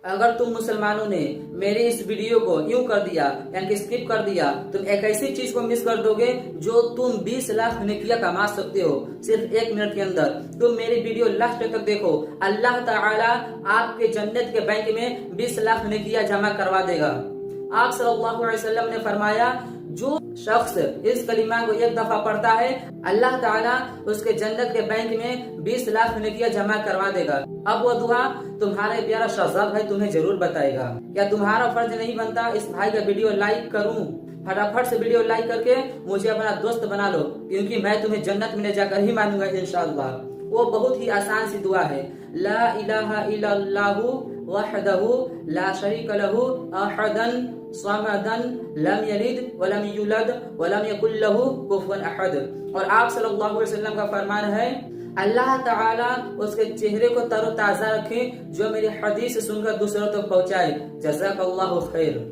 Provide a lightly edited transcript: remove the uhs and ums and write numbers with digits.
अगर तुम मुसलमानों ने मेरी इस वीडियो को यूं कर दिया यानी कि स्किप कर दिया, तुम एक ऐसी चीज को मिस कर दोगे जो तुम 20 लाख नेकियां कमा सकते हो सिर्फ 1 मिनट के अंदर। तुम मेरी वीडियो लास्ट तक देखो, अल्लाह ताला आपके जन्नत के बैंक में 20 लाख नेकियां जमा करवा देगा। आप सल्लल्लाहु अलैहि वसल्लम ने फरमाया, जो शख्स इस कलिमा को एक दफा पढ़ता है, अल्लाह ताला उसके जन्नत के बैंक में 20 लाख नेकियां जमा करवा देगा। अब वो दुआ तुम्हारे प्यारा शहजाद भाई तुम्हें जरूर बताएगा। क्या तुम्हारा फर्ज नहीं बनता इस भाई का वीडियो लाइक करूं? फटाफट से वीडियो लाइक करके मुझे अपना दोस्त बना लो, क्योंकि मैं तुम्हें जन्नत में ले जाकर ही मानूंगा इंशाअल्लाह। वो बहुत ही आसान सी दुआ है, ला इलाहा इल्लल्लाहु वहदहु ला शरीका लहु अहदन समदन लम यलिद वलम यूलद वलम यकुल लहु कुफुवन अहद। और आप सल्लल्लाहु अलैहि वसल्लम का फरमान है, अल्लाह ताला उसके चेहरे को तरोताजा रखे जो मेरी हदीस सुनकर दूसरों तक पहुंचाए। जज़ाकल्लाहु खैर।